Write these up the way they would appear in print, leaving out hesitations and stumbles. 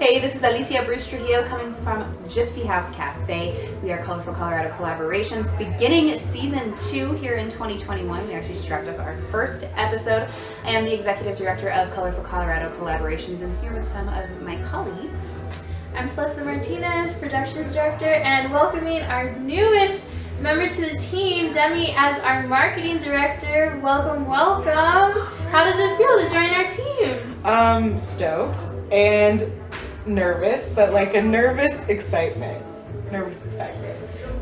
Hey, this is Alicia Trujillo coming from Gypsy House Cafe. We are Colorful Colorado Collaborations, beginning season 2 here in 2021. We actually just wrapped up our first episode. I am the executive director of Colorful Colorado Collaborations and here with some of my colleagues. I'm Celesté Martinez, productions director, and welcoming our newest member to the team, Demi, as our marketing director. Welcome, welcome. How does it feel to join our team? Stoked and nervous, but like a nervous excitement. But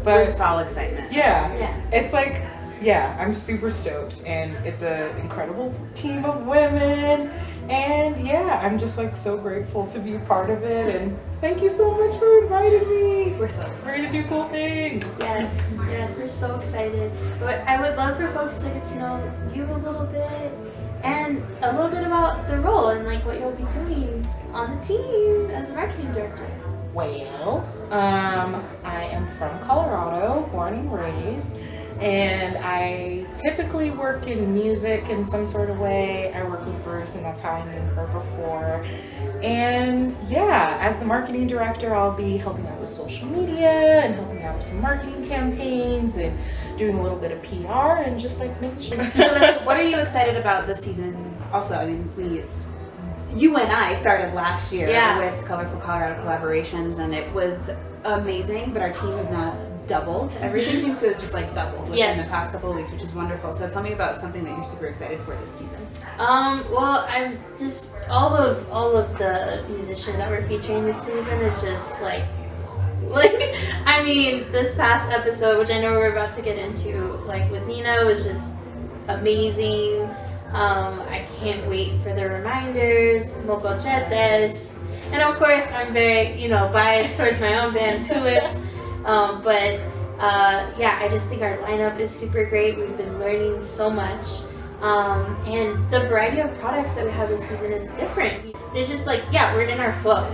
We're just all excitement. Yeah. It's like, I'm super stoked, and it's an incredible team of women, and I'm just like so grateful to be a part of it, and thank you so much for inviting me. We're so excited. We're gonna do cool things. Yes, we're so excited. But I would love for folks to get to know you a little bit and a little bit about the role and like what you'll be doing on the team as a marketing director. Well, I am from Colorado, born and raised, and I typically work in music in some sort of way. I work with Bruce, and that's how I knew her before. And as the marketing director, I'll be helping out with social media and helping out with some marketing campaigns and doing a little bit of PR and just like making sure. So what are you excited about this season? Also, I mean, you and I started last year with Colorful Colorado Collaborations, and it was amazing, but our team has now doubled. Everything seems to have just like doubled within the past couple of weeks, which is wonderful. So tell me about something that you're super excited for this season. Well, I'm just all of the musicians that we're featuring this season is just like I mean, this past episode, which I know we're about to get into, like with Nina, was just amazing. I can't wait for the reminders, Mocochetes, and of course I'm very, biased towards my own band, Tulips, but I just think our lineup is super great. We've been learning so much, and the variety of products that we have this season is different. It's just like, we're in our flow,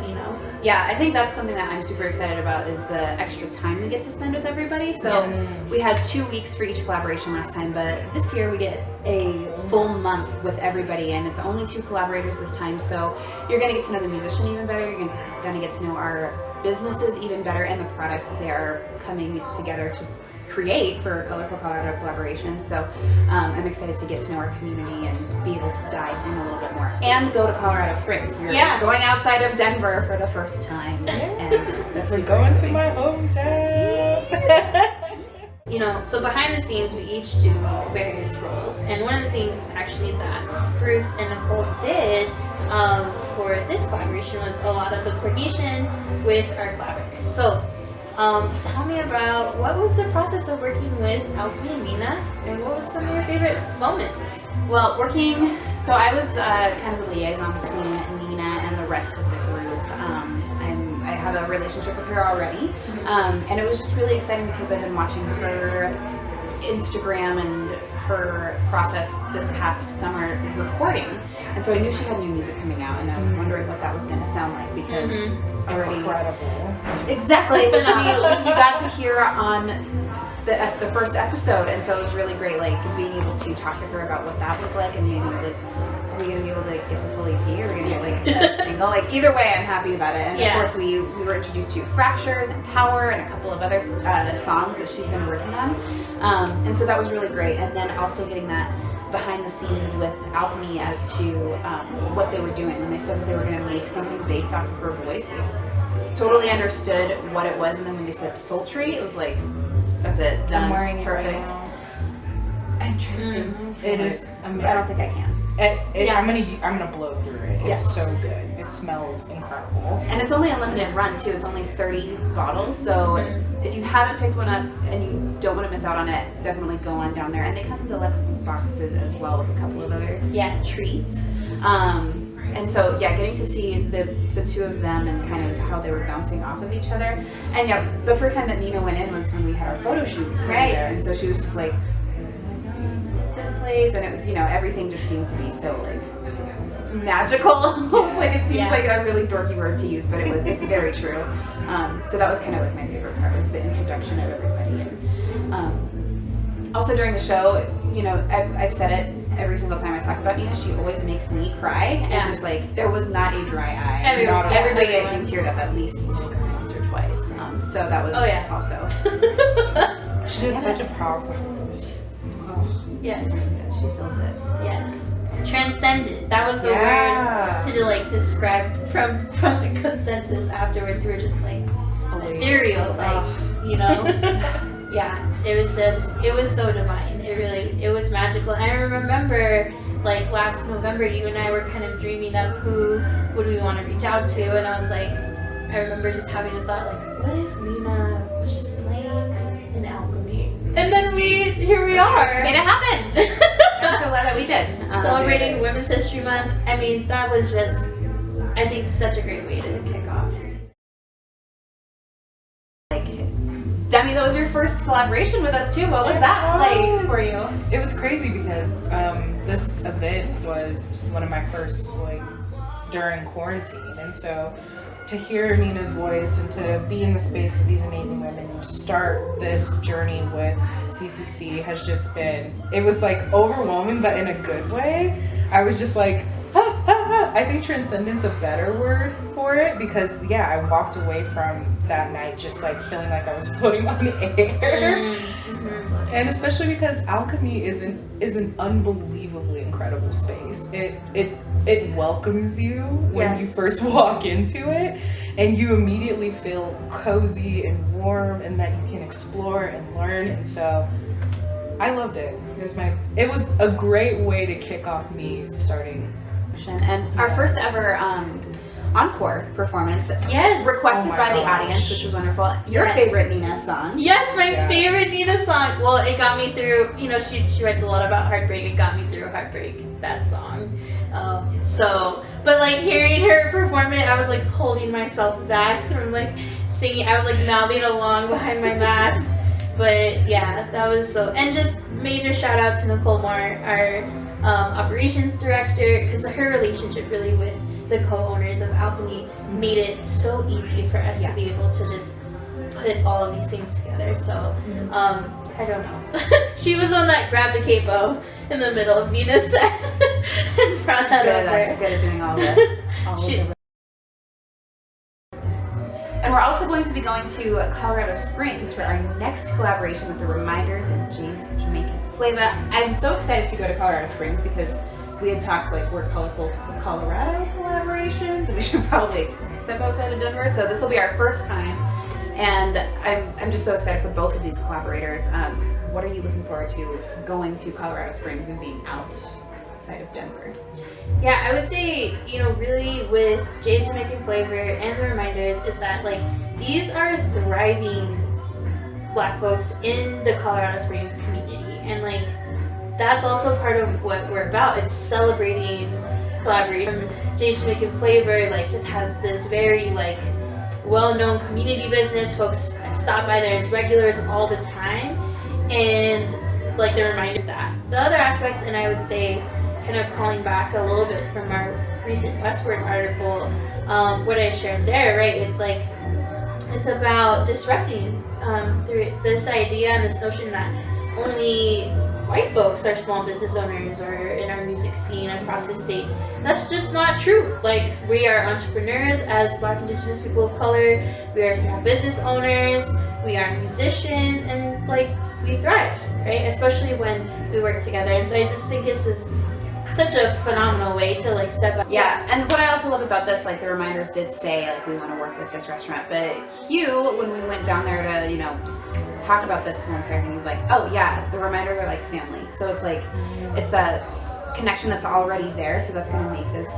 Yeah, I think that's something that I'm super excited about is the extra time we get to spend with everybody. So we had 2 weeks for each collaboration last time, but this year we get a full month with everybody, and it's only 2 collaborators this time. So you're going to get to know the musician even better. You're going to get to know our businesses even better and the products that they are coming together to create for Colorful Colorado Collaborations. So I'm excited to get to know our community and be able to dive in a little bit more and go to Colorado Springs. We're going outside of Denver for the first time. And that's We're going to my hometown. So behind the scenes, we each do various roles, and one of the things actually that Bruce and Nicole did for this collaboration was a lot of the coordination with our collaborators. So tell me about what was the process of working with Alchemy and Nina, and what was some of your favorite moments? Well, so I was kind of the liaison between Nina and the rest of the group. I have a relationship with her already, and it was just really exciting because I've been watching her Instagram and her process this past summer recording, and so I knew she had new music coming out, and I was wondering what that was going to sound like because already incredible. Exactly, which we got to hear on the first episode, and so it was really great, like being able to talk to her about what that was like, and maybe like, are we gonna be able to get the full EP, or are we gonna get like a single? Like either way, I'm happy about it. And of course, we were introduced to Fractures and Power and a couple of other songs that she's been working on, and so that was really great. And then also getting that behind the scenes with Alchemy as to what they were doing when they said that they were going to make something based off of her voice. Totally understood what it was, and then when they said Sultry, it was like, that's it, done. I'm wearing perfect. It right now. I'm trying to sing. It is amazing. I don't think I can. I'm gonna blow through it. It's so good. It smells incredible. And it's only a limited run too. It's only 30 bottles. So if you haven't picked one up and you don't want to miss out on it, definitely go on down there. And they come in deluxe boxes as well with a couple of other treats. And so getting to see the two of them and kind of how they were bouncing off of each other. And the first time that Nina went in was when we had our photo shoot there. And so she was just like, this place, and it, everything just seemed to be so like magical. Almost like it seems like a really dorky word to use, but it's very true. So that was kind of like my favorite part, was the introduction of everybody. And also during the show, I've said it every single time I talk about Nina, she always makes me cry. And just like, there was not a dry eye. Everybody I think teared up at least once or twice. So that was also. She has such a powerful voice. Yes. She feels it. Yes. Transcendent. That was the word to like describe from the consensus afterwards. We were just like ethereal, like you know. Yeah, it was so divine. It was magical. And I remember like last November, you and I were kind of dreaming up who would we want to reach out to, and I was like, I remember just having a thought like, what if Nina was just playing in Alchemy? And then here we are. Made it happen. I'm so glad that we did. Celebrating Women's History Month. I mean, that was just, I think, such a great way to kick off. Demi, that was your first collaboration with us too. What was that like for you? It was crazy because this event was one of my first like during quarantine, and so to hear Nina's voice and to be in the space of these amazing women and to start this journey with CCC has just been, it was like overwhelming, but in a good way. I was just like, I think transcendence a better word for it, because I walked away from that night just like feeling like I was floating on air. And especially because Alchemy is an unbelievably incredible space. It welcomes you when you first walk into it, and you immediately feel cozy and warm, and that you can explore and learn. And so I loved it. It was a great way to kick off me starting. And our first ever encore performance, requested by the audience, which was wonderful. Your favorite Nina song? Yes, my favorite Nina song. Well, it got me through. You know, she writes a lot about heartbreak. It got me through heartbreak. That song. But like hearing her perform it, I was like holding myself back from like singing. I was like mouthing along behind my mask. But yeah, that was so. And just major shout out to Nicole Moore, our operations director, because her relationship really with the co-owners of Alchemy made it so easy for us to be able to just put all of these things together. So I don't know. She was the one that grabbed the capo in the middle of Nina's set and brought that over. She's good at doing all the And we're also going to be going to Colorado Springs for our next collaboration with the Reminders and Jay's Jamaican Flavor. I'm so excited to go to Colorado Springs because we had talked like we're colorful Colorado collaborations, and we should probably step outside of Denver. So this will be our first time, and I'm just so excited for both of these collaborators. What are you looking forward to going to Colorado Springs and being outside of Denver? Yeah, I would say, you know, really with Jay's Jamaican Flavor and the Reminders is that like these are thriving Black folks in the Colorado Springs community, and like that's also part of what we're about. It's celebrating collaboration. Jay's Jamaican Flavor like just has this very like well-known community business. Folks stop by there as regulars all the time, and like the Reminders that. The other aspect, and I would say kind of calling back a little bit from our recent Westward article, what I shared there, right? It's like, it's about disrupting through this idea and this notion that only white folks are small business owners or in our music scene across the state. That's just not true. Like, we are entrepreneurs as Black, Indigenous people of color. We are small business owners. We are musicians, and like, we thrive, right? Especially when we work together. And so I just think this is such a phenomenal way to like step up. Yeah, and what I also love about this, like the Reminders did say like we want to work with this restaurant, but Hugh, when we went down there to, you know, talk about this whole entire thing, he's like, oh yeah, the Reminders are like family. So it's like, it's that connection that's already there, so that's going to make this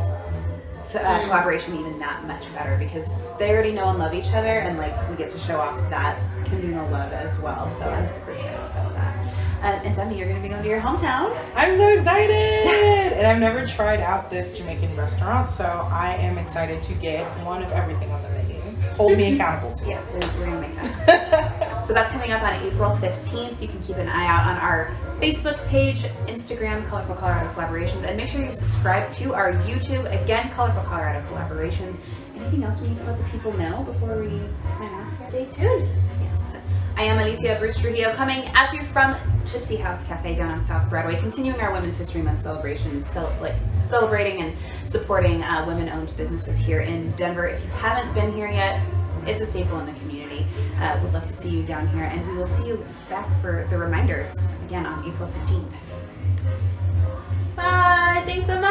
collaboration even that much better, because they already know and love each other, and like we get to show off that communal love as well. So I'm super excited about that. And Demi, you're going to be going to your hometown. I'm so excited! And I've never tried out this Jamaican restaurant, so I am excited to get one of everything on the menu. Hold me accountable to it. Yeah, we're going to make that. So that's coming up on April 15th. You can keep an eye out on our Facebook page, Instagram, Colorful Colorado Collaborations, and make sure you subscribe to our YouTube, again, Colorful Colorado Collaborations. Anything else we need to let the people know before we sign off here? Stay tuned. Yes. I am Alicia Bruce Trujillo, coming at you from Gypsy House Cafe down on South Broadway, continuing our Women's History Month celebration, celebrating and supporting women-owned businesses here in Denver. If you haven't been here yet, it's a staple in the community. We'd love to see you down here, and we will see you back for the reminders again on April 15th. Bye. Thanks so much.